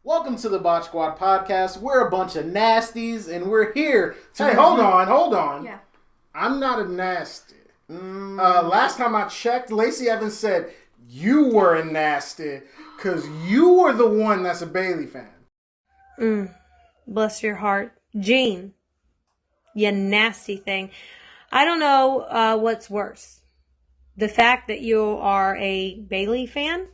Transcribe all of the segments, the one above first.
Welcome to the Botch Squad podcast. We're a bunch of nasties, and we're here to... Hey, hold on. Yeah. I'm not a nasty. Last time I checked, Lacey Evans said you were a nasty because you were the one that's a Bailey fan. Bless your heart. Gene, you nasty thing. I don't know what's worse. The fact that you are a Bailey fan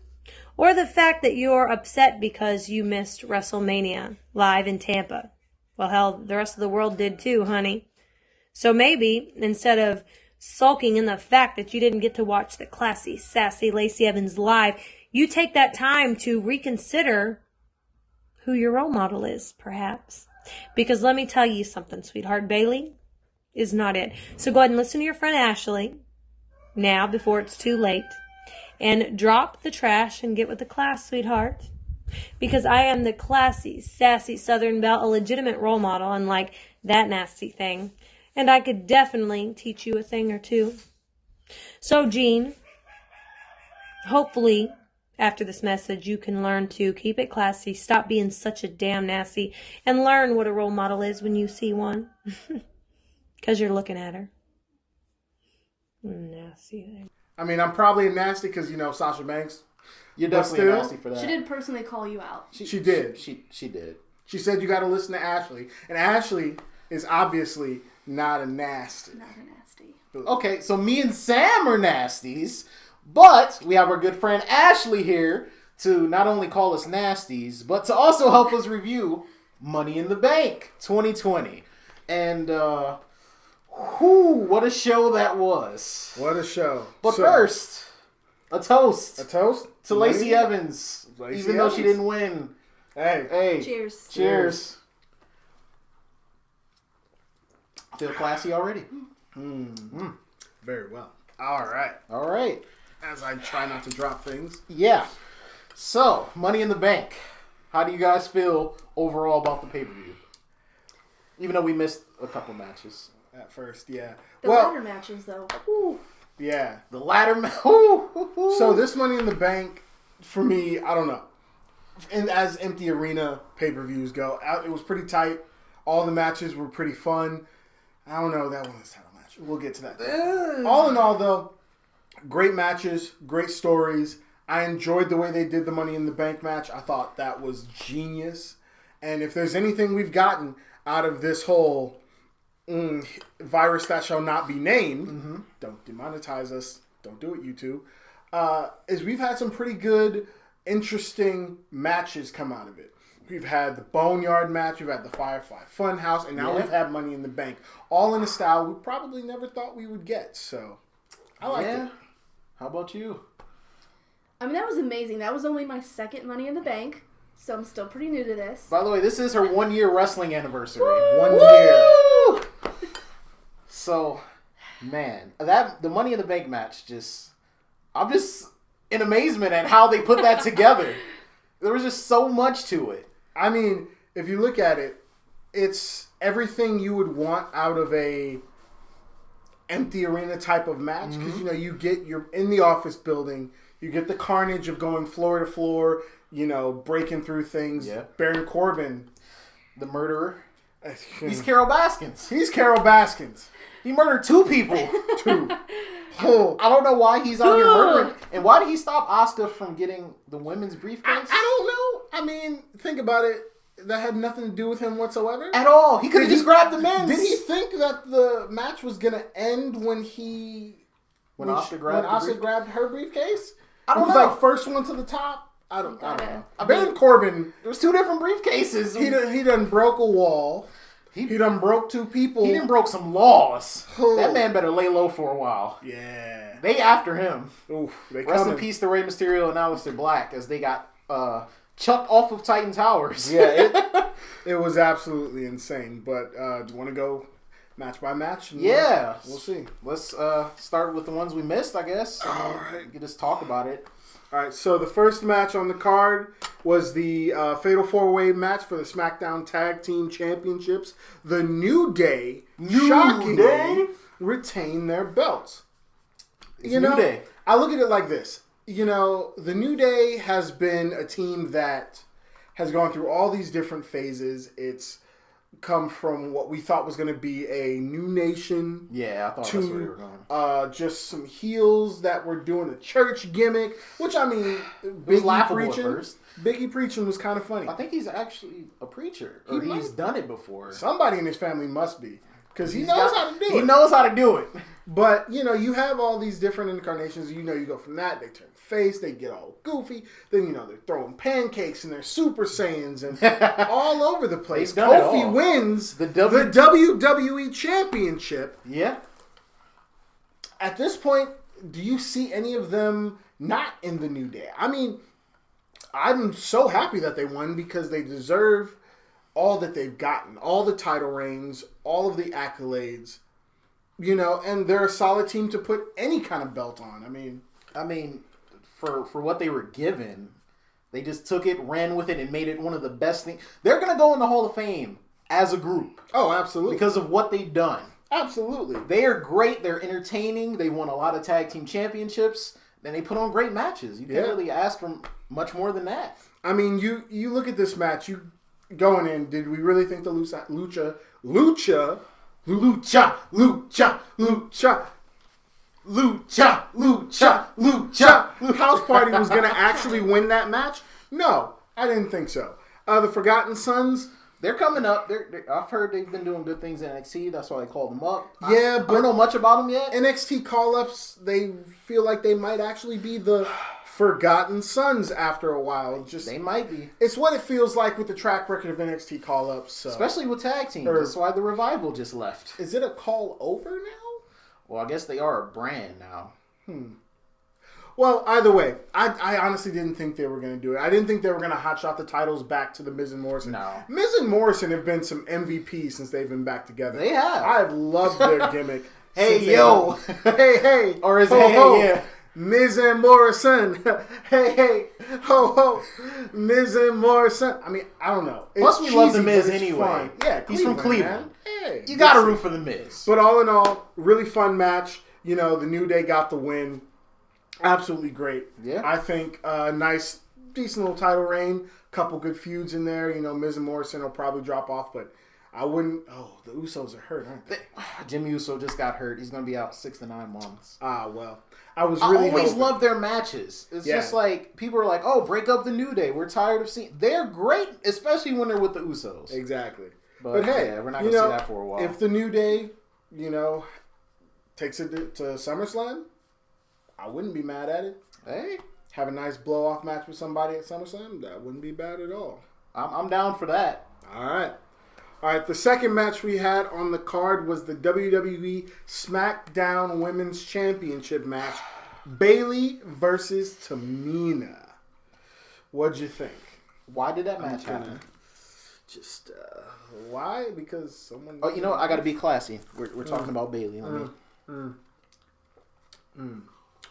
or the fact that you're upset because you missed WrestleMania live in Tampa. Well, hell, the rest of the world did too, honey. So maybe instead of sulking in the fact that you didn't get to watch the classy, sassy Lacey Evans live, you take that time to reconsider who your role model is, perhaps. Because let me tell you something, sweetheart. Bailey is not it. So go ahead and listen to your friend Ashley now before it's too late. And drop the trash and get with the class, sweetheart. Because I am the classy, sassy Southern Belle, a legitimate role model, unlike that nasty thing. And I could definitely teach you a thing or two. So, Gene, hopefully, after this message, you can learn to keep it classy, stop being such a damn nasty, and learn what a role model is when you see one. Because you're looking at her. Nasty thing. I mean, I'm probably a nasty because, Sasha Banks. You're definitely nasty for that. She did personally call you out. She did. She did. She said you got to listen to Ashley. And Ashley is obviously not a nasty. Not a nasty. Okay, so me and Sam are nasties, but we have our good friend Ashley here to not only call us nasties, but to also help us review Money in the Bank 2020. And, what a show that was. What a show. But first, a toast. A toast? To Lacey Evans, even though she didn't win. Hey. Cheers. Cheers. Feel classy already? Very well. All right. As I try not to drop things. Yeah. So, Money in the Bank. How do you guys feel overall about the pay-per-view? Even though we missed a couple matches. At first, yeah. The ladder matches, though. Ooh. Yeah. The ladder match. So this Money in the Bank, for me, I don't know. And as empty arena pay-per-views go, it was pretty tight. All the matches were pretty fun. I don't know, that one was a title match. We'll get to that. All in all, though, great matches, great stories. I enjoyed the way they did the Money in the Bank match. I thought that was genius. And if there's anything we've gotten out of this whole virus that shall not be named, don't demonetize us, don't do it, YouTube, is we've had some pretty good, interesting matches come out of it. We've had the Boneyard match, we've had the Firefly Funhouse, and now we've had Money in the Bank. All in a style we probably never thought we would get, so I like it. How about you? I mean, that was amazing. That was only my second Money in the Bank, so I'm still pretty new to this. By the way, this is her 1-year wrestling anniversary. Woo! 1 year. So, man, the Money in the Bank match I'm just in amazement at how they put that together. There was just so much to it. I mean, if you look at it, it's everything you would want out of a empty arena type of match. Because, you're in the office building, you get the carnage of going floor to floor, breaking through things. Yeah. Baron Corbin. The murderer. He's Carol Baskins. He murdered 2 people. 2. I don't know why he's out here murdering. And why did he stop Asuka from getting the women's briefcase? I don't know. I mean, think about it. That had nothing to do with him whatsoever. At all. He could have just grabbed the men's. Did he think that the match was going to end when Asuka grabbed her briefcase? I don't know. It was like first one to the top. I don't know. Baron Corbin. There was 2 different briefcases. He done broke a wall. He done broke 2 people. He done broke some laws. That man better lay low for a while. Yeah. They after him. Oof. Rest in peace to Rey Mysterio and Aleister Black as they got chucked off of Titan Towers. Yeah, it was absolutely insane. But do you want to go match by match? Yeah. We'll see. Let's start with the ones we missed, I guess. All right. We can just talk about it. All right, so the first match on the card was the Fatal 4-Way match for the SmackDown Tag Team Championships. The New Day, shockingly, retain their belts. New Day. I look at it like this. The New Day has been a team that has gone through all these different phases. It's come from what we thought was going to be a new nation. Yeah, I thought to that's where you were going. Just some heels that were doing a church gimmick, which I mean, It was laughable at first. Biggie preaching was kind of funny. I think he's actually a preacher, or he's done it before. Somebody in his family must be, because he knows how to do it. He knows how to do it. But, you know, you have all these different incarnations. You know, you go from that, they turn face, they get all goofy. Then, you know, they're throwing pancakes and they're Super Saiyans and all over the place. Kofi wins the WWE Championship. Yeah. At this point, do you see any of them not in the New Day? I mean, I'm so happy that they won because they deserve all that they've gotten. All the title reigns, all of the accolades. You know, and they're a solid team to put any kind of belt on. I mean, for what they were given, they just took it, ran with it, and made it one of the best things. They're going to go in the Hall of Fame as a group. Oh, absolutely. Because of what they've done. Absolutely. They are great. They're entertaining. They won a lot of tag team championships. And they put on great matches. You can't really ask for much more than that. I mean, you look at this match, you going in, did we really think the Lucha House Party was going to actually win that match? No, I didn't think so. The Forgotten Sons, they're coming up. I've heard they've been doing good things in NXT. That's why they called them up. Yeah, but I don't know much about them yet. NXT call-ups, they feel like they might actually be the Forgotten Sons after a while. They might be. It's what it feels like with the track record of NXT call-ups. So. Especially with tag teams. That's why the Revival just left. Is it a call over now? Well, I guess they are a brand now. Well, either way, I honestly didn't think they were going to do it. I didn't think they were going to hotshot the titles back to the Miz and Morrison. No. Miz and Morrison have been some MVPs since they've been back together. They have. I've loved their gimmick. Hey, yo. Hey. Or is it hey, yeah. Miz and Morrison. Hey, ho, ho. Miz and Morrison. I mean, I don't know. Plus, we love the Miz anyway. Fun. Yeah, he's from Cleveland. Hey, you got to root for the Miz. But all in all, really fun match. You know, the New Day got the win. Absolutely great. Yeah. I think a nice, decent little title reign. Couple good feuds in there. You know, Miz and Morrison will probably drop off, but I wouldn't. Oh, the Usos are hurt, aren't they? Jimmy Uso just got hurt. He's going to be out 6 to 9 months. Well. I always love their matches. It's just like, people are like, oh, break up the New Day. We're tired of seeing. They're great, especially when they're with the Usos. Exactly. But hey, we're not going to see that for a while. If the New Day, takes it to SummerSlam, I wouldn't be mad at it. Hey. Have a nice blow-off match with somebody at SummerSlam, that wouldn't be bad at all. I'm down for that. All right, the second match we had on the card was the WWE SmackDown Women's Championship match. Bayley versus Tamina. What'd you think? Why did that match happen? Just, why? Because someone... Oh, you know what? I got to be classy. We're talking about Bayley.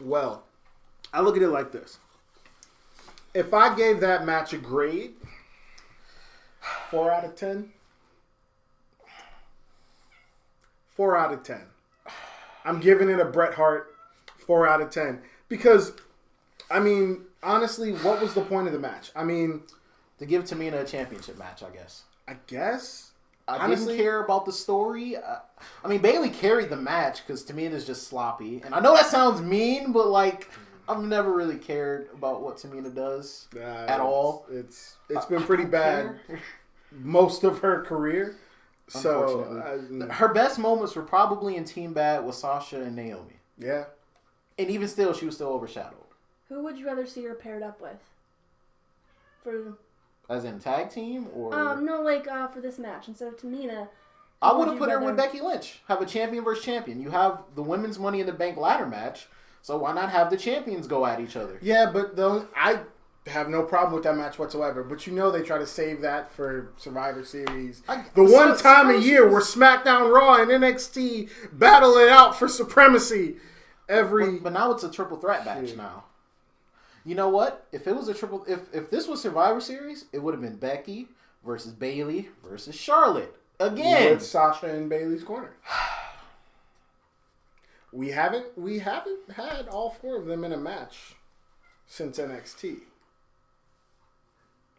Well, I look at it like this. If I gave that match a grade, 4 out of 10... 4 out of 10. I'm giving it a Bret Hart 4 out of 10. Because, I mean, honestly, what was the point of the match? I mean... To give Tamina a championship match, I guess. I didn't care about the story. I mean, Bayley carried the match because Tamina's just sloppy. And I know that sounds mean, but, like, I've never really cared about what Tamina does at all. It's been pretty bad most of her career. So her best moments were probably in Team Bad with Sasha and Naomi. Yeah. And even still, she was still overshadowed. Who would you rather see her paired up with? As in tag team? Or no, like for this match. Instead of Tamina, I would have put her with Becky Lynch. Have a champion versus champion. You have the women's Money in the Bank ladder match, so why not have the champions go at each other? Yeah, but I have no problem with that match whatsoever. But they try to save that for Survivor Series. The one time a year where SmackDown, Raw, and NXT battle it out for supremacy. But now it's a triple threat match now. You know what? If it was if this was Survivor Series, it would have been Becky versus Bayley versus Charlotte again. With Sasha in Bayley's corner. We haven't had all 4 of them in a match since NXT.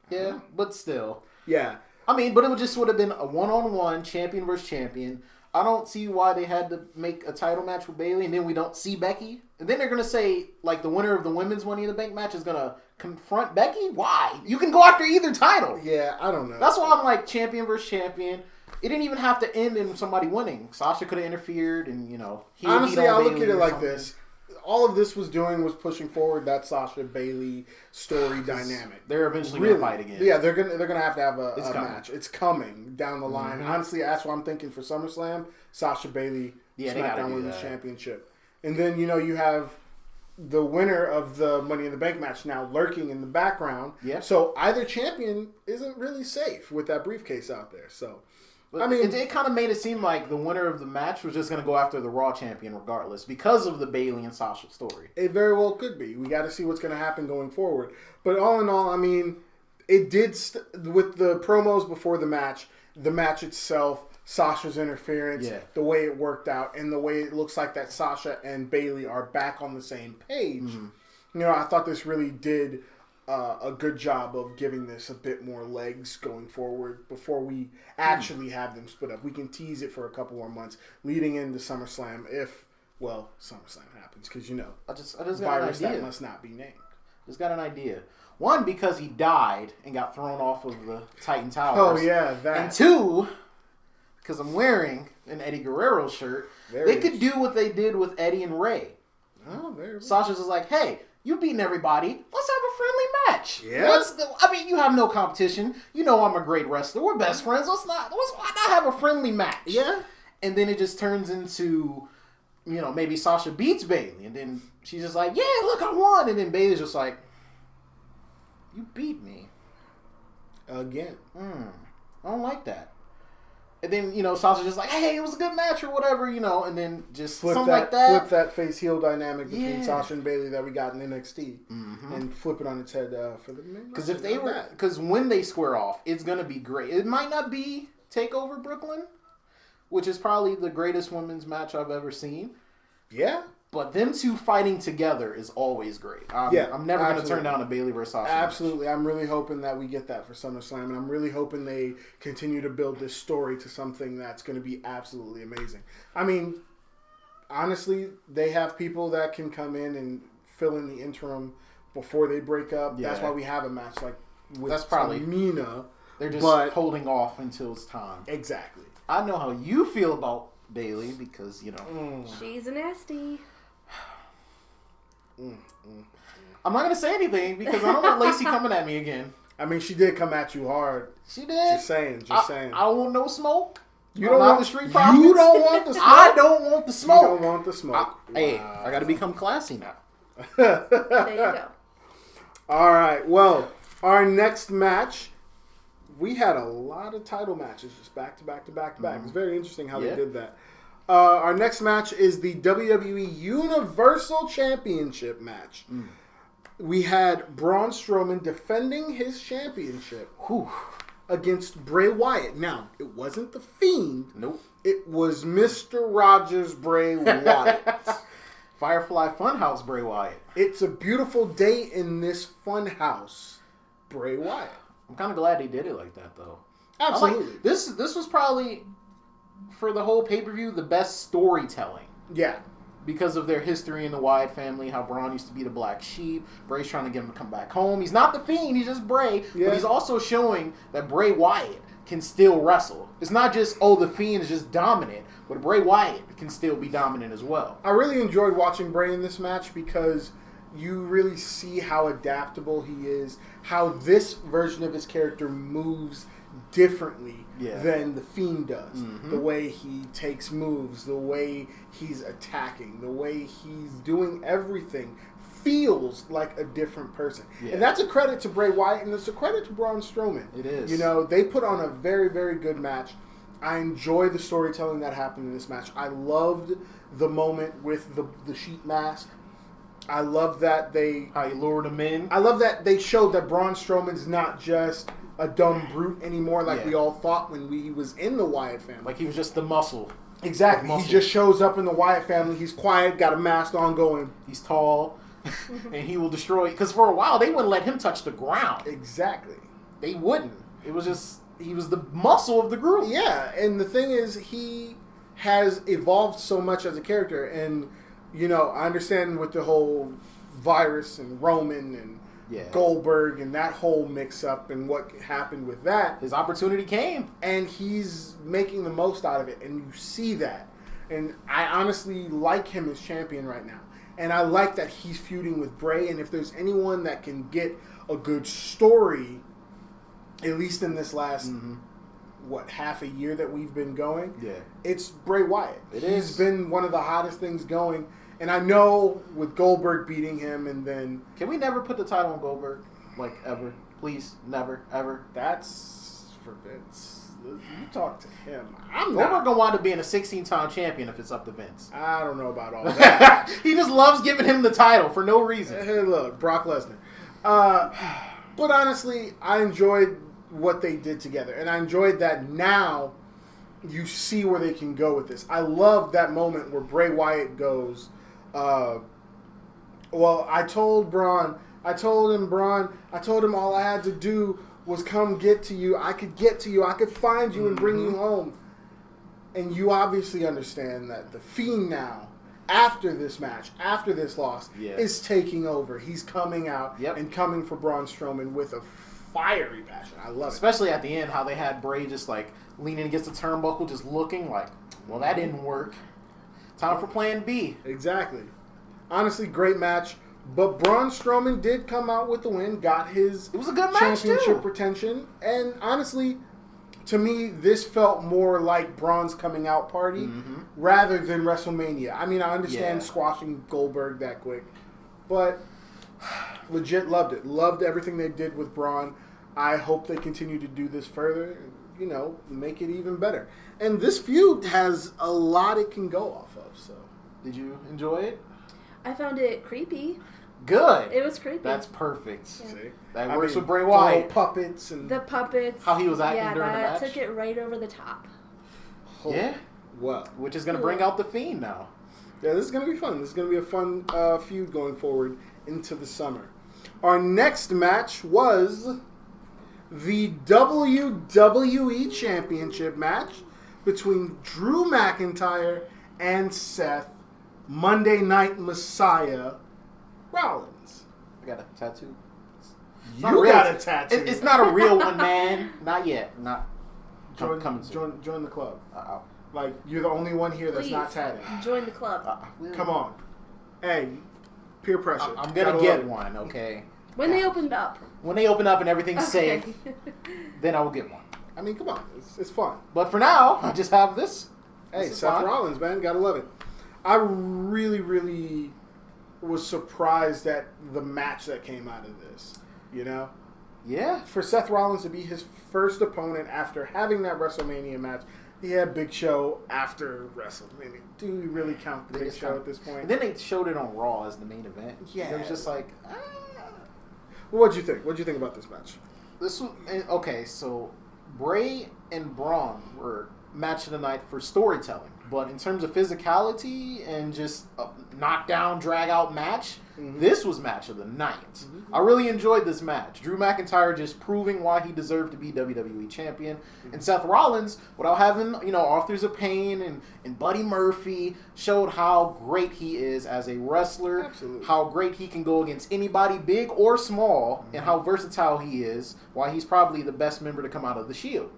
Yeah, but still. Yeah. I mean, but it would have been a one-on-one champion versus champion. I don't see why they had to make a title match with Bayley, and then we don't see Becky. And then they're going to say, like, the winner of the women's Money in the Bank match is going to confront Becky? Why? You can go after either title. Yeah, I don't know. That's why I'm like, champion versus champion. It didn't even have to end in somebody winning. Sasha could have interfered, and, you know. Honestly, I look at it like this. All of this was doing was pushing forward that Sasha Bayley story dynamic. They're eventually going to fight again. Yeah, they're gonna have to have a match. It's coming down the line. Honestly, that's what I'm thinking for SummerSlam. Sasha Bayley, SmackDown Women's Championship, and then you have the winner of the Money in the Bank match now lurking in the background. Yeah. So either champion isn't really safe with that briefcase out there. So. I mean, it kind of made it seem like the winner of the match was just going to go after the Raw champion regardless because of the Bayley and Sasha story. It very well could be. We got to see what's going to happen going forward. But all in all, I mean, it did with the promos before the match itself, Sasha's interference, the way it worked out, and the way it looks like that Sasha and Bayley are back on the same page. Mm-hmm. I thought this really did a good job of giving this a bit more legs going forward before we actually have them split up. We can tease it for a couple more months leading into SummerSlam if, SummerSlam happens because, I just got virus an idea. That must not be named. Just got an idea. One, because he died and got thrown off of the Titan Towers. Oh, yeah, that. And two, because I'm wearing an Eddie Guerrero shirt, they could do what they did with Eddie and Ray. Oh, there. Sasha's just like, hey, you've beaten everybody. Let's have a friendly match. Yeah. You have no competition. You know I'm a great wrestler. We're best friends. Why not have a friendly match? Yeah. And then it just turns into, maybe Sasha beats Bayley. And then she's just like, yeah, look, I won. And then Bayley's just like, you beat me. Again. I don't like that. And then, Sasha's just like, hey, it was a good match or whatever, and then just something like that. Flip that face heel dynamic between Sasha and Bayley that we got in NXT and flip it on its head for the main. Because when they square off, it's going to be great. It might not be TakeOver Brooklyn, which is probably the greatest women's match I've ever seen. Yeah. But them two fighting together is always great. I'm never going to turn down a Bayley versus Sasha Absolutely. match. I'm really hoping that we get that for SummerSlam, and I'm really hoping they continue to build this story to something that's going to be absolutely amazing. I mean, honestly, they have people that can come in and fill in the interim before they break up. Yeah. That's why we have a match like with Tamina. They're just holding off until it's time. Exactly. I know how you feel about Bayley because, she's a nasty. I'm not going to say anything because I don't want Lacey coming at me again. I mean, she did come at you hard. She did. Just saying. I don't want no smoke. You don't want the Street Profits. You don't want the smoke. I don't want the smoke. You don't want the smoke. Hey, I got to become classy now. There you go. All right. Well, our next match, we had a lot of title matches just back to back to back to back. It's very interesting how they did that. Our next match is the WWE Universal Championship match. We had Braun Strowman defending his championship against Bray Wyatt. Now, it wasn't The Fiend. Nope. It was Mr. Rogers Bray Wyatt. Firefly Funhouse Bray Wyatt. It's a beautiful day in this funhouse, Bray Wyatt. I'm kind of glad they did it like that, though. Absolutely. This was probably, for the whole pay-per-view, the best storytelling. Yeah. Because of their history in the Wyatt family, how Braun used to be the black sheep. Bray's trying to get him to come back home. He's not the Fiend, he's just Bray. Yeah. But he's also showing that Bray Wyatt can still wrestle. It's not just, the Fiend is just dominant, but Bray Wyatt can still be dominant as well. I really enjoyed watching Bray in this match because you really see how adaptable he is, how this version of his character moves differently than the Fiend does. The way he takes moves, the way he's attacking, the way he's doing everything feels like a different person. And that's a credit to Bray Wyatt, and it's a credit to Braun Strowman. It is. They put on a very, very good match. I enjoy the storytelling that happened in this match. I loved the moment with the sheet mask. I love that how he lured him in. I love that they showed that Braun Strowman's not just a dumb brute anymore like we all thought when he was in the Wyatt family. Like he was just the muscle. Exactly. He just shows up in the Wyatt family. He's quiet, got a mask on going. He's tall, and he will destroy. Because for a while, they wouldn't let him touch the ground. Exactly. they wouldn't. It was just he was the muscle of the group. Yeah, and the thing is, he has evolved so much as a character, and I understand with the whole virus and Roman and Goldberg and that whole mix-up and what happened with that. His opportunity came. And he's making the most out of it, and you see that. And I honestly like him as champion right now. And I like that he's feuding with Bray, and if there's anyone that can get a good story, at least in this last, half a year that we've been going, it's Bray Wyatt. He's been one of the hottest things going. And I know with Goldberg beating him, and then... Can we never put the title on Goldberg? Like, ever? Please? Never? Ever? That's for Vince. You talk to him. Goldberg gonna wind up being a 16-time champion if it's up to Vince. I don't know about all that. He just loves giving him the title for no reason. Hey, look, Brock Lesnar. But honestly, I enjoyed what they did together. And I enjoyed that now you see where they can go with this. I love that moment where Bray Wyatt goes... I told him all I had to do was come get to you. I could get to you. I could find you and bring you home. And you obviously understand that the Fiend now, after this match, after this loss, is taking over. He's coming out and coming for Braun Strowman with a fiery passion. I love it. Especially at the end, how they had Bray just like leaning against the turnbuckle, just looking like, well, that didn't work. Time for plan B. Exactly. Honestly, great match. But Braun Strowman did come out with the win, got his it was a good match championship too. retention. And honestly, to me, this felt more like Braun's coming out party rather than WrestleMania. I mean, I understand squashing Goldberg that quick. But legit loved it. Loved everything they did with Braun. I hope they continue to do this further. Make it even better. And this feud has a lot it can go off of. So, did you enjoy it? I found it creepy. Good. It was creepy. That's perfect. Yeah. See? That works with Bray Wyatt. Puppets and the puppets. How he was acting during the match. That took it right over the top. Well, which is going to bring out the Fiend now. Yeah, this is going to be fun. This is going to be a fun feud going forward into the summer. Our next match was the WWE Championship match between Drew McIntyre and Seth Monday Night Messiah Rollins. I got a tattoo. You got a tattoo. It's not a real one, man. Not yet. Not coming soon. Join the club. Like, you're the only one here that's not tatted. Join the club. Come on. Hey, peer pressure. I'm going to get one, okay? When they opened up. When they open up and everything's safe, then I will get one. I mean, come on. It's fun. But for now, I just have this. Hey, Seth Rollins, man. Gotta love it. I really, really was surprised at the match that came out of this. Yeah. For Seth Rollins to be his first opponent after having that WrestleMania match. He had Big Show after WrestleMania. Do we really count the Big Show at this point? And then they showed it on Raw as the main event. Yeah. It was just like... Well, what'd you think? What'd you think about this match? Okay, so Bray and Braun were match of the night for storytelling. But in terms of physicality and just a knockdown, drag-out match, this was match of the night. I really enjoyed this match. Drew McIntyre just proving why he deserved to be WWE Champion. And Seth Rollins, without having, Authors of Pain and Buddy Murphy, showed how great he is as a wrestler. Absolutely. How great he can go against anybody, big or small, and how versatile he is, why he's probably the best member to come out of the Shield.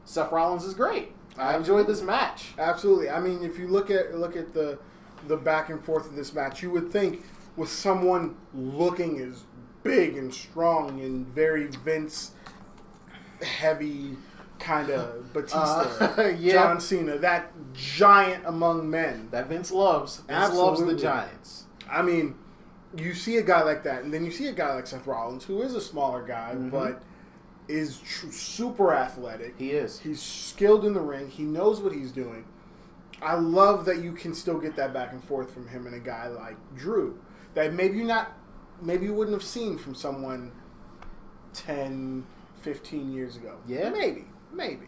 Seth Rollins is great. I enjoyed this match. Absolutely. I mean, if you look at the back and forth of this match, you would think with someone looking as big and strong and very Vince heavy kind of Batista, John Cena, that giant among men that Vince loves. Vince loves the giants. I mean, you see a guy like that, and then you see a guy like Seth Rollins, who is a smaller guy, but is super athletic. He is. He's skilled in the ring. He knows what he's doing. I love that you can still get that back and forth from him and a guy like Drew that maybe you wouldn't have seen from someone 10, 15 years ago. Yeah. Maybe.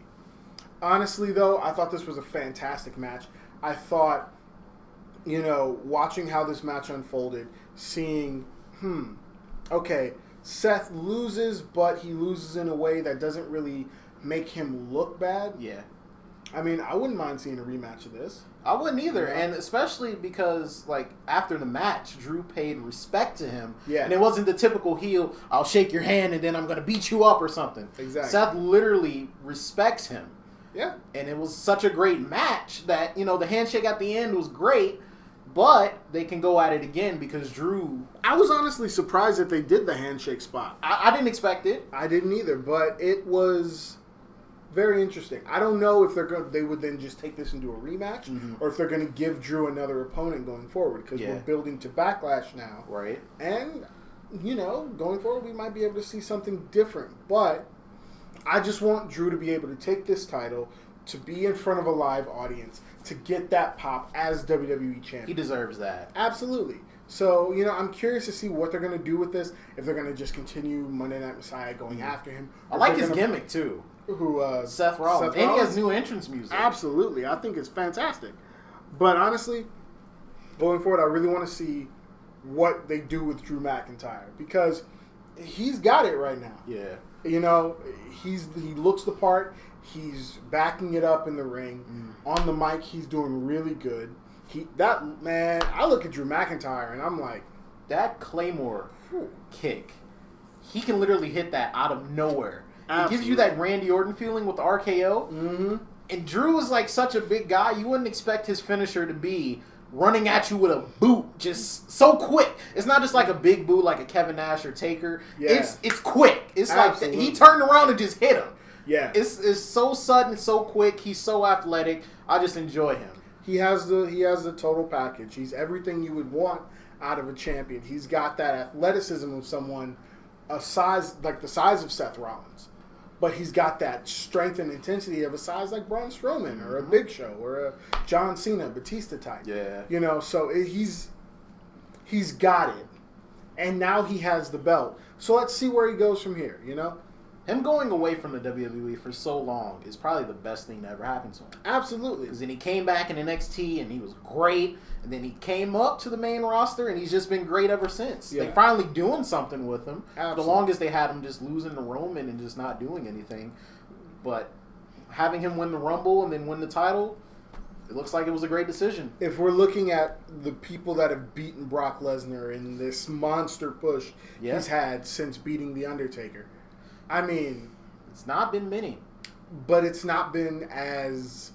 Honestly, though, I thought this was a fantastic match. I thought, watching how this match unfolded, seeing, okay, Seth loses, but he loses in a way that doesn't really make him look bad. Yeah. I mean, I wouldn't mind seeing a rematch of this. I wouldn't either, and especially because, like, after the match, Drew paid respect to him. Yeah. And it wasn't the typical heel, I'll shake your hand and then I'm going to beat you up or something. Exactly. Seth literally respects him. Yeah. And it was such a great match that, you know, the handshake at the end was great, but they can go at it again because Drew... I was honestly surprised that they did the handshake spot. I didn't expect it. I didn't either, but it was very interesting. I don't know if they would then just take this into a rematch, or if they're going to give Drew another opponent going forward, because we're building to Backlash now. Right. And, you know, going forward, we might be able to see something different. But I just want Drew to be able to take this title, to be in front of a live audience, to get that pop as WWE champion. He deserves that. Absolutely. So, you know, I'm curious to see what they're going to do with this. If they're going to just continue Monday Night Messiah going after him. I like his gimmick, too. Seth Rollins. And he has new entrance music. Absolutely. I think it's fantastic. But honestly, going forward, I really want to see what they do with Drew McIntyre, because he's got it right now. Yeah. You know, he looks the part. He's backing it up in the ring. On the mic, he's doing really good. I look at Drew McIntyre and I'm like, that Claymore kick, he can literally hit that out of nowhere. Absolutely. It gives you that Randy Orton feeling with the RKO. Mm-hmm. And Drew is like such a big guy, you wouldn't expect his finisher to be running at you with a boot just so quick. It's not just like a big boot like a Kevin Nash or Taker. Yeah. It's quick. It's Absolutely. Like he turned around and just hit him. Yeah. It's so sudden, so quick. He's so athletic. I just enjoy him. He has the total package. He's everything you would want out of a champion. He's got that athleticism of someone the size of Seth Rollins. But he's got that strength and intensity of a size like Braun Strowman or a Big Show or a John Cena, Batista type. Yeah. You know, so he's got it. And now he has the belt. So let's see where he goes from here, you know? Him going away from the WWE for so long is probably the best thing that ever happened to him. Absolutely. Because then he came back in NXT and he was great. And then he came up to the main roster and he's just been great ever since. Yeah. They're finally doing something with him. Absolutely. The longest they had him just losing to Roman and just not doing anything. But having him win the Rumble and then win the title, it looks like it was a great decision. If we're looking at the people that have beaten Brock Lesnar in this monster push he's had since beating The Undertaker, I mean, it's not been many. But it's not been as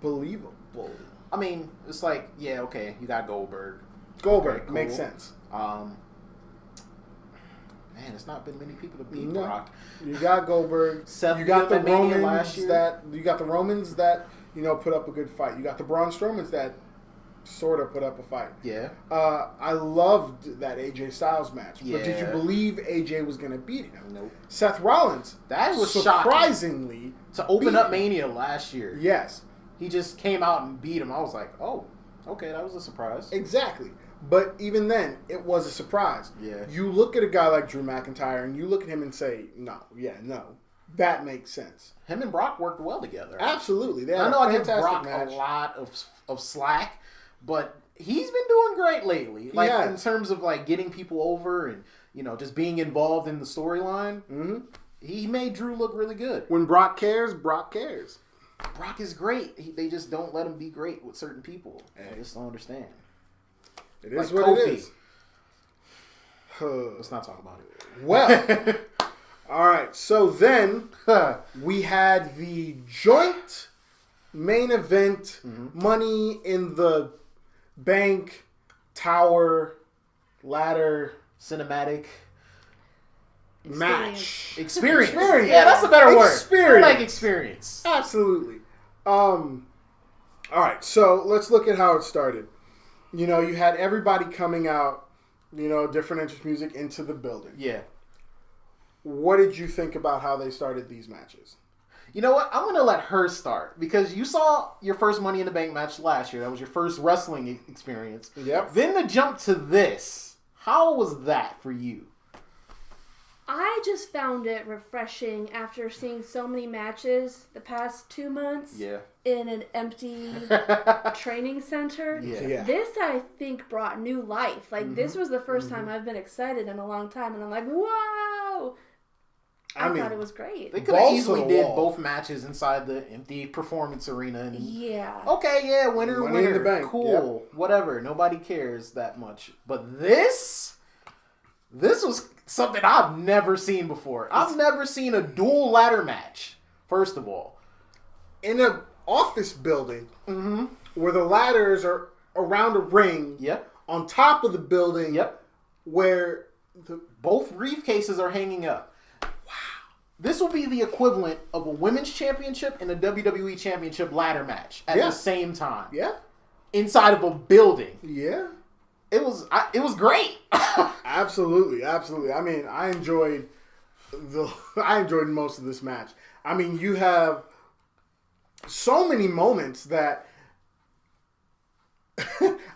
believable. I mean, it's like, yeah, okay, you got Goldberg. Goldberg, okay, cool. Makes sense. Man, it's not been many people to beat Brock. You got Goldberg. Seth, you got the Romans that you know put up a good fight. You got the Braun Strowmans that sort of put up a fight. Yeah. I loved that AJ Styles match. Yeah. But did you believe AJ was going to beat him? Nope. Seth Rollins. That was surprisingly shocking. To open up Mania last year. Yes. He just came out and beat him. I was like, oh, okay, that was a surprise. Exactly. But even then, it was a surprise. Yeah. You look at a guy like Drew McIntyre and you look at him and say, no. That makes sense. Him and Brock worked well together. Absolutely. I know I give Brock a lot of slack, but he's been doing great lately. Like in terms of like getting people over and, you know, just being involved in the storyline. Mm-hmm. He made Drew look really good. When Brock cares, Brock cares. Brock is great. They just don't let him be great with certain people. I just don't understand. It is like what Kofi. It is. Let's not talk about it. Well, all right. So then we had the joint main event, Money in the Bank, Tower, Ladder, Cinematic match. Experience. Yeah, that's a better word. Experience. I like experience. Absolutely. All right, so let's look at how it started. You know, you had everybody coming out, you know, different entrance music into the building. Yeah. What did you think about how they started these matches? You know what? I'm going to let her start because you saw your first Money in the Bank match last year. That was your first wrestling experience. Yep. Then the jump to this. How was that for you? I just found it refreshing after seeing so many matches the past 2 months in an empty training center. Yeah. This, I think, brought new life. Like, this was the first time I've been excited in a long time, and I'm like, whoa! I thought it was great. They could have easily did both matches inside the empty performance arena. And, winner. In the bank. Cool. Yep. Whatever. Nobody cares that much. But this was something I've never seen before. I've never seen a dual ladder match, first of all. In an office building where the ladders are around a ring on top of the building where both briefcases are hanging up. This will be the equivalent of a women's championship and a WWE championship ladder match at the same time. Yeah. Inside of a building. Yeah. It was great. Absolutely. I mean, I enjoyed most of this match. I mean, you have so many moments that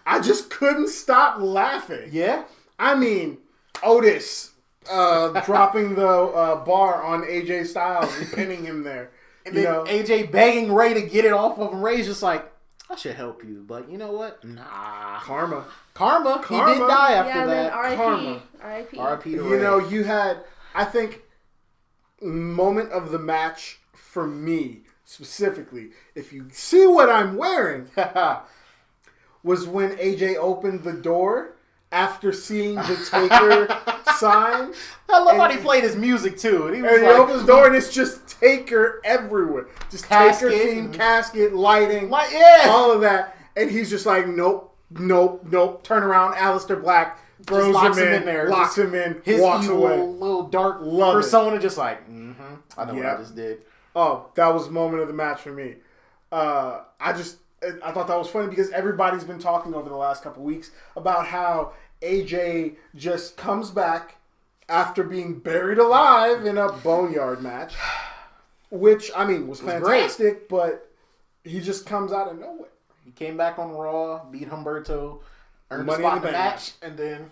I just couldn't stop laughing. Yeah. I mean, Otis dropping the bar on AJ Styles and pinning him there. And then AJ begging Ray to get it off of him. Ray's just like, I should help you, but you know what? Nah. Karma. He did die after that. R.I.P. to Ray. You had, I think, moment of the match for me, specifically, if you see what I'm wearing, was when AJ opened the door after seeing the Taker sign. I love how he played his music too. And he opens the door and it's just Taker everywhere. Just Taker theme, casket, lighting, all of that. And he's just like, nope. Turn around, Aleister Black throws him in there, locks him in, his walks evil, away. Little dark persona, just like, I know what I just did. Oh, that was the moment of the match for me. I thought that was funny because everybody's been talking over the last couple weeks about how AJ just comes back after being buried alive in a boneyard match, which, I mean, was fantastic, but he just comes out of nowhere. He came back on Raw, beat Humberto, earned a spot in the match, and then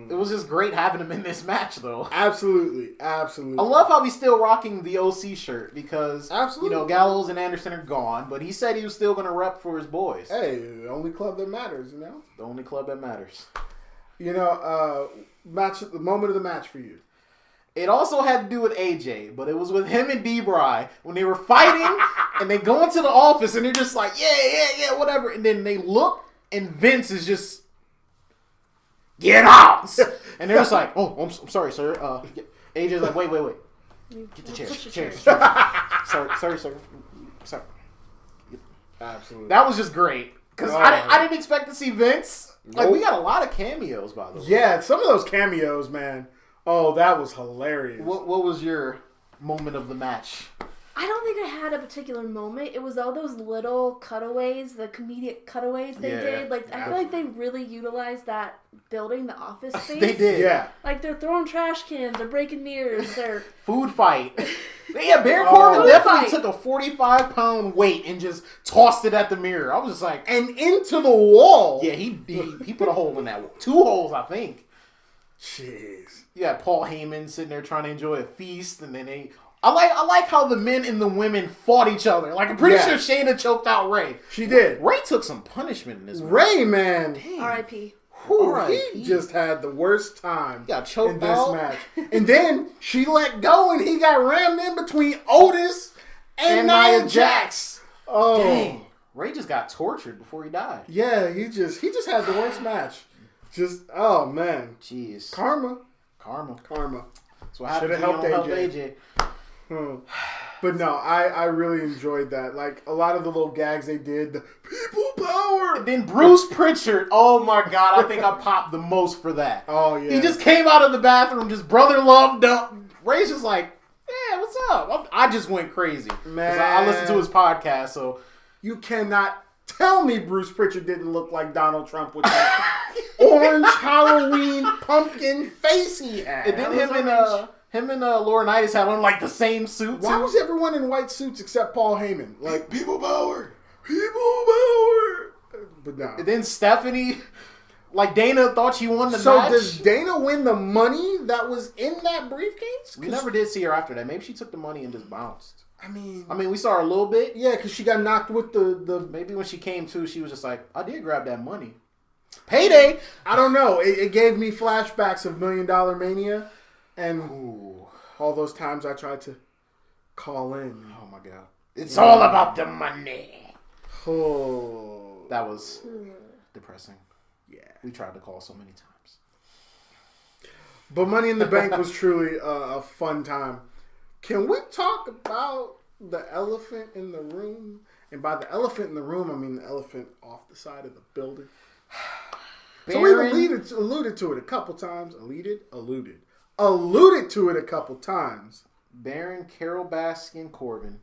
it was just great having him in this match, though. Absolutely. I love how he's still rocking the OC shirt because, Gallows and Anderson are gone, but he said he was still going to rep for his boys. Hey, the only club that matters, The only club that matters. The moment of the match for you. It also had to do with AJ, but it was with him and D-Bry when they were fighting and they go into the office and they're just like, yeah, whatever. And then they look and Vince is just, get out! And they're just like, oh, I'm sorry, sir. AJ's like, wait. Get the chair. Sorry, sir. Sorry. Absolutely. That was just great. Because I didn't expect to see Vince. Like, we got a lot of cameos, by the way. Yeah, some of those cameos, man. Oh, that was hilarious. What was your moment of the match? I don't think I had a particular moment. It was all those little cutaways, the comedic cutaways they did. Like, I feel like they really utilized that building, the office space. They did. Yeah. Like, they're throwing trash cans, they're breaking mirrors, they're... Food fight. Baron Corbin definitely took a 45-pound weight and just tossed it at the mirror. I was just like... And into the wall. Yeah, he put a hole in that wall. 2 holes, I think. Jeez. You got Paul Heyman sitting there trying to enjoy a feast, and then they... I like how the men and the women fought each other. Like, I'm pretty sure Shayna choked out Ray. She did. Ray took some punishment in this match. Ray, man. R.I.P. He just had the worst time got choked in this out. match. And then she let go and he got rammed in between Otis and Nia Jax. Oh. Dang. Ray just got tortured before he died. Yeah, he just had the worst match. Just, oh, man. Jeez. Karma. So what happened to help AJ? But no, I really enjoyed that. Like, a lot of the little gags they did, the people power. And then Bruce Pritchard, oh my God, I think I popped the most for that. Oh, yeah. He just came out of the bathroom, just brother loved up. Ray's just like, yeah, what's up? I just went crazy. Man. I listened to his podcast, so. You cannot tell me Bruce Pritchard didn't look like Donald Trump with that orange Halloween pumpkin face he had. And then him and Laurinaitis had on like the same suit. Why was everyone in white suits except Paul Heyman? Like, people power. But no. And then Stephanie Like Dana thought she won the match. So does Dana win the money that was in that briefcase? We never did see her after that. Maybe she took the money and just bounced. I mean, we saw her a little bit. Yeah, because she got knocked with the. Maybe when she came to, she was just like, I did grab that money. Payday! I don't know. It gave me flashbacks of $1 Million Mania and all those times I tried to call in. Oh my God. It's all about the money. Oh. That was depressing. Yeah. We tried to call so many times. But Money in the Bank was truly a fun time. Can we talk about the elephant in the room? And by the elephant in the room, I mean the elephant off the side of the building. So we alluded to it a couple times. Alluded to it a couple times. Baron Carol Baskin Corbin.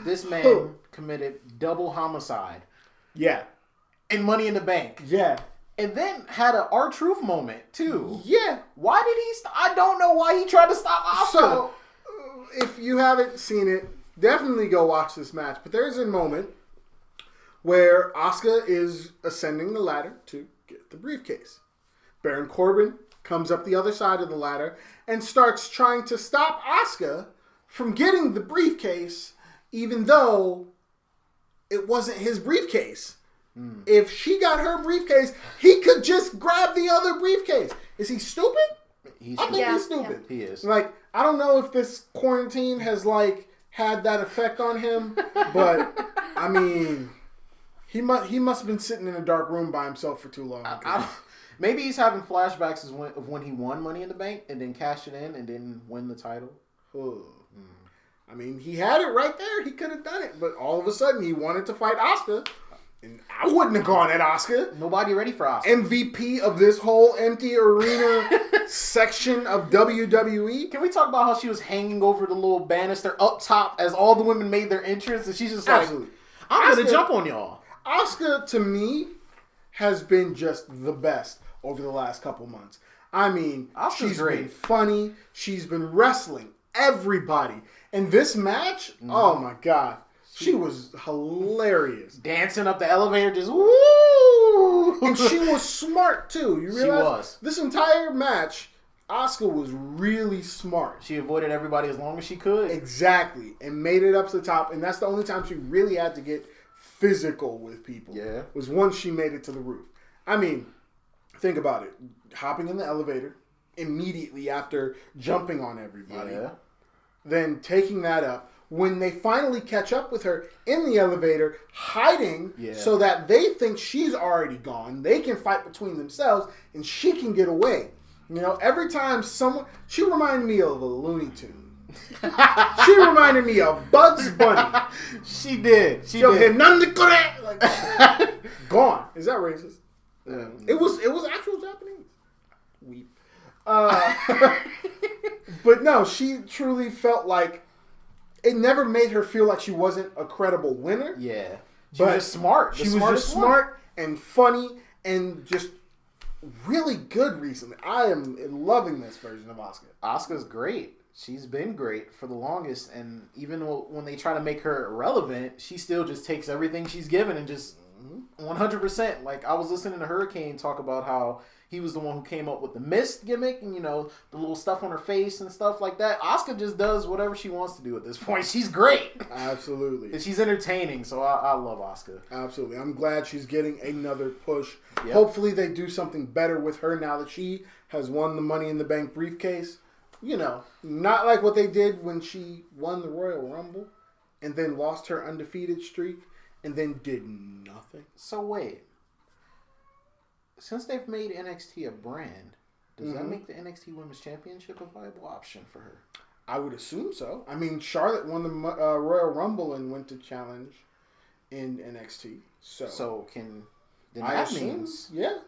This man committed double homicide. Yeah. And Money in the Bank. Yeah. And then had an R-Truth moment, too. Yeah. Why did he... I don't know why he tried to stop Asuka. So, if you haven't seen it, definitely go watch this match. But there's a moment where Asuka is ascending the ladder to get the briefcase. Baron Corbin comes up the other side of the ladder and starts trying to stop Asuka from getting the briefcase, even though it wasn't his briefcase. If she got her briefcase, he could just grab the other briefcase. Is he stupid? I think he's stupid. Yeah. He is. Like, I don't know if this quarantine has, like, had that effect on him, but, I mean, he must have been sitting in a dark room by himself for too long. Maybe he's having flashbacks of when he won Money in the Bank and then cashed it in and didn't win the title. I mean, he had it right there. He could have done it, but all of a sudden he wanted to fight Asuka. And I wouldn't have gone at Asuka. Nobody ready for Asuka. MVP of this whole empty arena section of WWE. Can we talk about how she was hanging over the little banister up top as all the women made their entrance? And she's just like, I'm going to jump on y'all. Asuka, to me, has been just the best over the last couple months. I mean, she's been funny. She's been wrestling everybody. And this match, oh my God. She was hilarious. Dancing up the elevator, just woo! And she was smart, too. You realize? She was. This entire match, Asuka was really smart. She avoided everybody as long as she could. Exactly. And made it up to the top. And that's the only time she really had to get physical with people. Yeah. Was once she made it to the roof. I mean, think about it. Hopping in the elevator immediately after jumping on everybody. Yeah. Then taking that up. When they finally catch up with her in the elevator, hiding so that they think she's already gone. They can fight between themselves and she can get away. You know, every time she reminded me of a Looney Tune. She reminded me of Bugs Bunny. She did. She did. Like, gone. Is that racist? It was actual Japanese. Weep. But no, she truly felt like it never made her feel like she wasn't a credible winner. Yeah. She was just smart. She was just smart and funny and just really good recently. I am loving this version of Asuka. Asuka's great. She's been great for the longest. And even when they try to make her irrelevant, she still just takes everything she's given and just 100%. Like, I was listening to Hurricane talk about how he was the one who came up with the mist gimmick and, you know, the little stuff on her face and stuff like that. Asuka just does whatever she wants to do at this point. She's great. Absolutely. And she's entertaining, so I love Asuka. Absolutely. I'm glad she's getting another push. Yep. Hopefully they do something better with her now that she has won the Money in the Bank briefcase. You know, not like what they did when she won the Royal Rumble and then lost her undefeated streak and then did nothing. So wait. Since they've made NXT a brand, does that make the NXT Women's Championship a viable option for her? I would assume so. I mean, Charlotte won the Royal Rumble and went to challenge in NXT. So can... Then that means, yeah.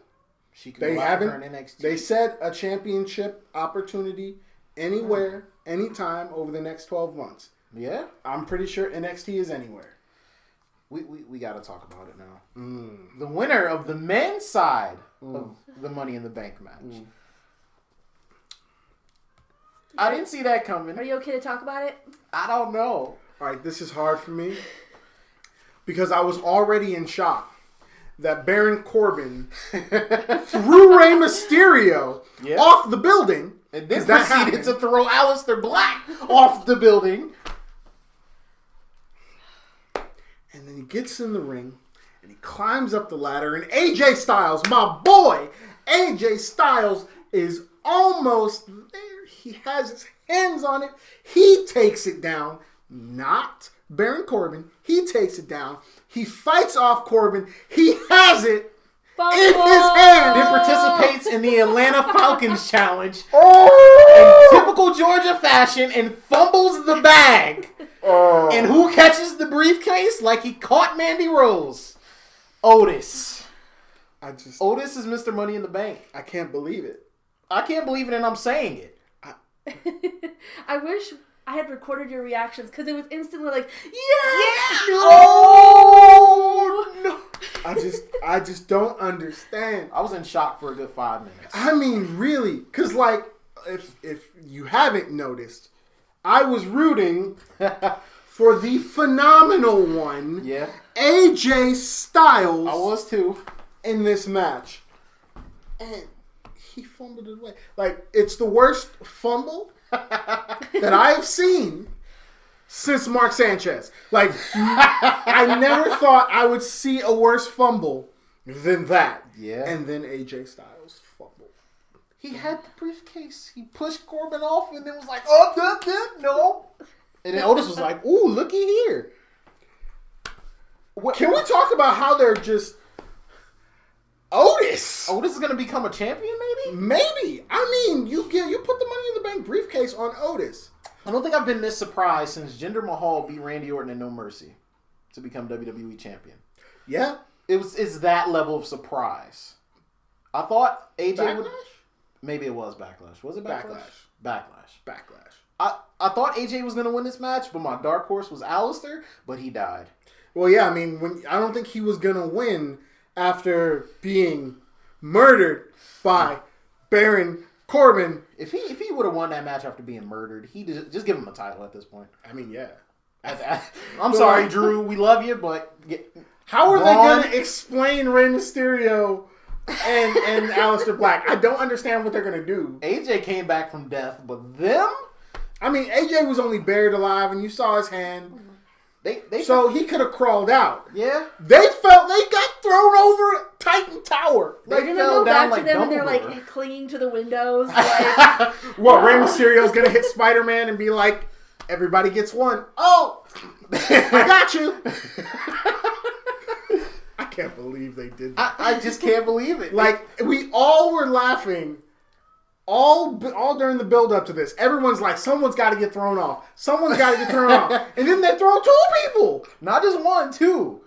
She can go after her in NXT. They said a championship opportunity anywhere, anytime over the next 12 months. Yeah? I'm pretty sure NXT is anywhere. We got to talk about it now. The winner of the men's side of the Money in the Bank match. I didn't see that coming. Are you okay to talk about it? I don't know. All right, this is hard for me because I was already in shock that Baron Corbin threw Rey Mysterio off the building. And then proceeded to throw Aleister Black off the building. And then he gets in the ring and he climbs up the ladder. And AJ Styles, my boy, AJ Styles is almost there. He has his hands on it. He takes it down. Not Baron Corbin. He takes it down. He fights off Corbin. He has it in his hand. Then participates in the Atlanta Falcons challenge Oh! in typical Georgia fashion and fumbles the bag. Oh. And who catches the briefcase like he caught Mandy Rose? Otis. Otis is Mr. Money in the Bank. I can't believe it. I can't believe it, and I'm saying it. I wish I had recorded your reactions because it was instantly like, yeah, no. Oh no! I just don't understand. I was in shock for a good 5 minutes. I mean, really, because like, if you haven't noticed, I was rooting for the phenomenal one, AJ Styles. I was too in this match, and he fumbled it away. Like, it's the worst fumble that I have seen since Mark Sanchez. Like, I never thought I would see a worse fumble than that. Yeah. And then AJ Styles fumbled. He had the briefcase. He pushed Corbin off and then was like, oh, no. And then Otis was like, ooh, looky here. Can we talk about how they're just... Otis is going to become a champion, maybe? Maybe. I mean, you put the Money in the Bank briefcase on Otis. I don't think I've been this surprised since Jinder Mahal beat Randy Orton in No Mercy to become WWE champion. Yeah. It's that level of surprise. I thought AJ would... Maybe it was Backlash. Was it Backlash? Backlash. I thought AJ was going to win this match, but my dark horse was Aleister, but he died. Well, yeah, I mean, I don't think he was going to win after being murdered by Baron Corbin. If he would have won that match after being murdered, he just give him a title at this point. I mean, yeah. I'm sorry, Drew. We love you, but how are they going to explain Rey Mysterio and Aleister Black? I don't understand what they're going to do. AJ came back from death, but them? I mean, AJ was only buried alive, and you saw his hand. So he could have crawled out. Yeah. They got thrown over Titan Tower. They're going to go back to them and they're like clinging to the windows. Like... What, Rey Mysterio's going to hit Spider-Man and be like, everybody gets one. Oh, I got you. I can't believe they did that. I just can't believe it. Like, we all were laughing all during the build-up to this. Everyone's like, someone's got to get thrown off. Someone's got to get thrown off. And then they throw 2 people. Not just 1, 2.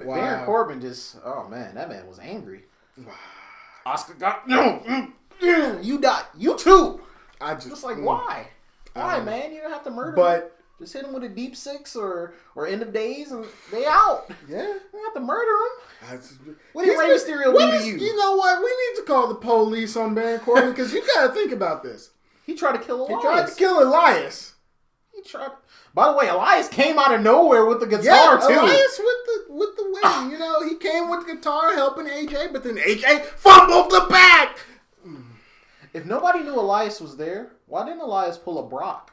Wow. Baron Corbin just... Oh, man. That man was angry. Asuka got... No. You died. You too. Just like, why? Why, man? You don't have to murder him. Just hit him with a deep 6 or end of days and they out. Yeah. You don't have to murder him. What did Rey Mysterio do to you? You know what? We need to call the police on Baron Corbin because you got to think about this. He tried to kill Elias. He tried to kill Elias. By the way, Elias came out of nowhere with the guitar too. Elias with the win. You know, he came with the guitar helping AJ, but then AJ fumbled the bag. If nobody knew Elias was there, why didn't Elias pull a Brock?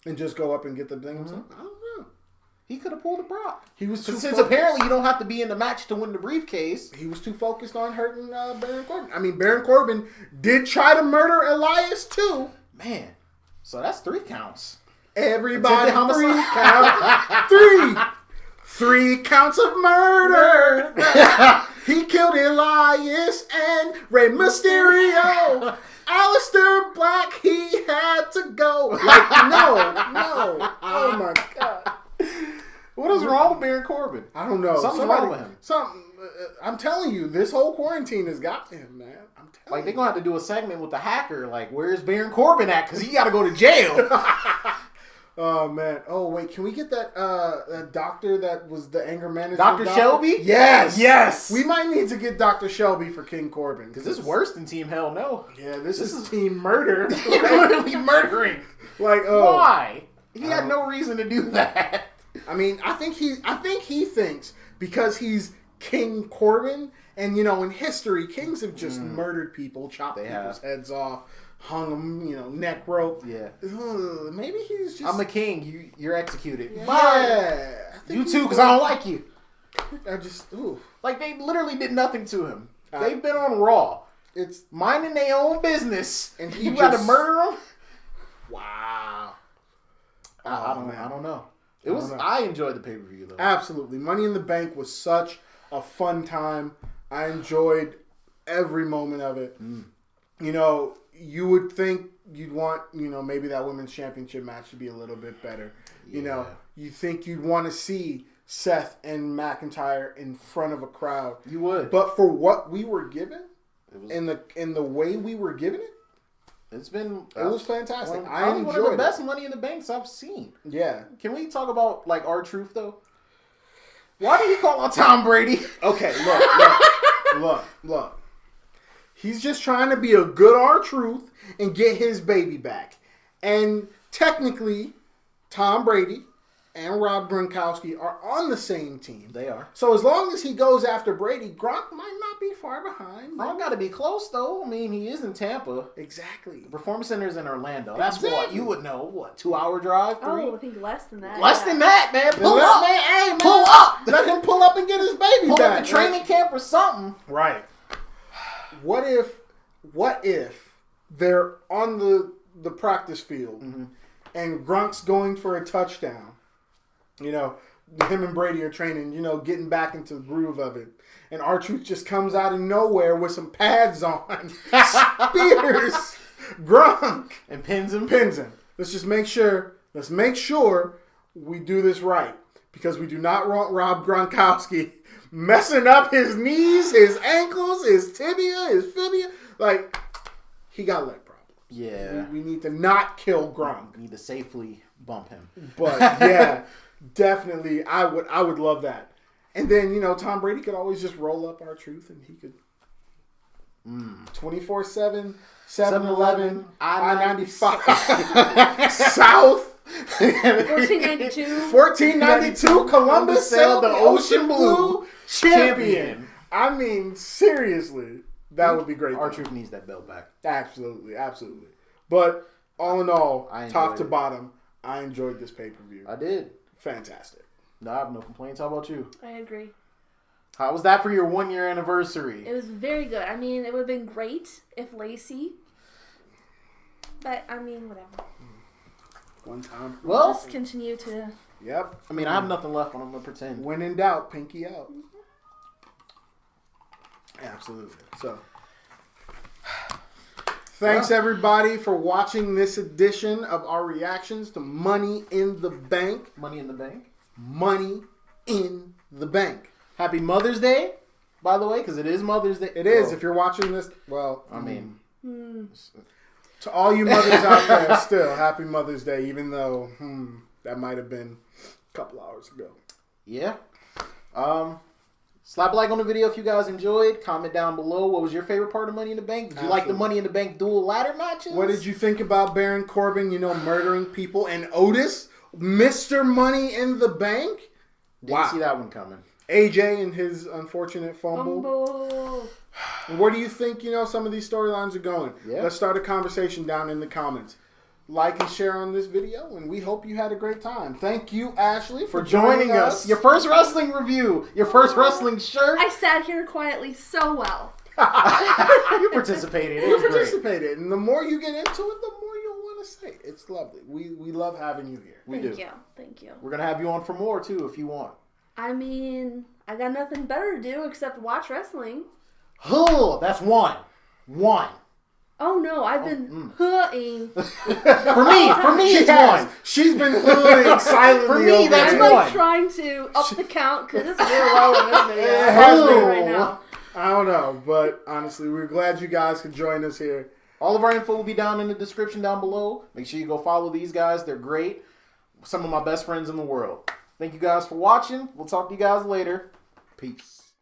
And just go up and get the thing himself? I don't know. He could have pulled a Brock. He was since apparently you don't have to be in the match to win the briefcase. He was too focused on hurting Baron Corbin. I mean, Baron Corbin did try to murder Elias too. Man, so that's 3 counts. Everybody, 3 counts. 3 counts of murder. He killed Elias and Rey Mysterio. Aleister Black, he had to go. Like, no. Oh my God. What is wrong with Baron Corbin? I don't know. Something's wrong with him. I'm telling you, this whole quarantine has got to him, man. I'm telling you. Like, they're going to have to do a segment with the hacker. Like, where's Baron Corbin at? Because he got to go to jail. Oh, man. Oh, wait. Can we get that doctor that was the anger management Dr. Shelby? Yes. We might need to get Dr. Shelby for King Corbin. Because this is worse than Team Hell No. Yeah, this is Team Murder. Literally murdering. Like, why? He had no reason to do that. I mean, I think he thinks because he's King Corbin. And, in history, kings have just murdered people, chopped people's heads off, hung them, neck rope. Yeah. Maybe he's just... I'm a king. You're executed. Yeah. You too, because I don't like you. I just... Ooh. Like, they literally did nothing to him. They've been on Raw. It's minding their own business. And you got to murder them? Wow. I don't know. I enjoyed the pay-per-view, though. Absolutely. Money in the Bank was such a fun time. I enjoyed every moment of it. You would think you'd want, maybe that women's championship match to be a little bit better. Yeah. You think you'd want to see Seth and McIntyre in front of a crowd. You would. But for what we were given, in the way we were given it, it was fantastic. I enjoyed one of the best Money in the Banks I've seen. Yeah. Can we talk about R-Truth though? Why did he call out Tom Brady? Okay, look. He's just trying to be a good R-Truth and get his baby back. And technically, Tom Brady and Rob Gronkowski are on the same team. They are. So as long as he goes after Brady, Gronk might not be far behind. Gronk got to be close, though. I mean, he is in Tampa. Exactly. The Performance Center is in Orlando. That's what you would know. What, 2-hour drive? 3? Oh, I think less than that. Less than that, man. Pull up. Let him pull up and get his baby back. Pull up the training camp or something. Right. What if they're on the practice field and Gronk's going for a touchdown? Him and Brady are training, getting back into the groove of it. And R-Truth just comes out of nowhere with some pads on, spears Gronk, and pins him. Let's make sure we do this right. Because we do not want Rob Gronkowski messing up his knees, his ankles, his tibia, his fibia. Like, he got leg problems. Yeah. We need to not kill Gronk. We need to safely bump him. But, yeah, definitely, I would love that. And then, Tom Brady could always just roll up R-Truth and he could 24/7, 7-Eleven, I-95, South. 1492, Columbus sailed the Ocean Blue champion. I mean, seriously, that would be great. R-Truth needs that belt back. Absolutely. But all in all, top to bottom, I enjoyed this pay-per-view. I did. Fantastic. No, I have no complaints. How about you? I agree. How was that for your 1-year anniversary? It was very good. I mean, it would have been great if Lacey... But, I mean, whatever. One time. We'll just continue to... Yep. I mean, I have nothing left. I'm going to pretend. When in doubt, pinky out. Absolutely. So, thanks everybody for watching this edition of our reactions to Money in the Bank. Money in the Bank? Money in the Bank. Happy Mother's Day, by the way, because it is Mother's Day. It is. If you're watching this, well, I mean... To all you mothers out there, still, happy Mother's Day, even though that might have been a couple hours ago. Yeah. Slap a like on the video if you guys enjoyed. Comment down below. What was your favorite part of Money in the Bank? Did you like the Money in the Bank dual ladder matches? What did you think about Baron Corbin, murdering people? And Otis, Mr. Money in the Bank? Didn't see that one coming. AJ and his unfortunate fumble. Where do you think, some of these storylines are going? Yeah. Let's start a conversation down in the comments. Like and share on this video, and we hope you had a great time. Thank you, Ashley, for joining us. Your first wrestling review. Your first wrestling shirt. I sat here quietly so well. You participated. You participated. And the more you get into it, the more you'll want to say. It's lovely. We love having you here. Thank you. We're going to have you on for more, too, if you want. I mean, I got nothing better to do except watch wrestling. Oh, that's one. Oh no, I've been hooting. For me, it's one. She's been hooting silently. For me, that's I'm one. Trying to up the count because it's real low in this video. It has me right now. I don't know, but honestly, we're glad you guys could join us here. All of our info will be down in the description down below. Make sure you go follow these guys. They're great. Some of my best friends in the world. Thank you guys for watching. We'll talk to you guys later. Peace.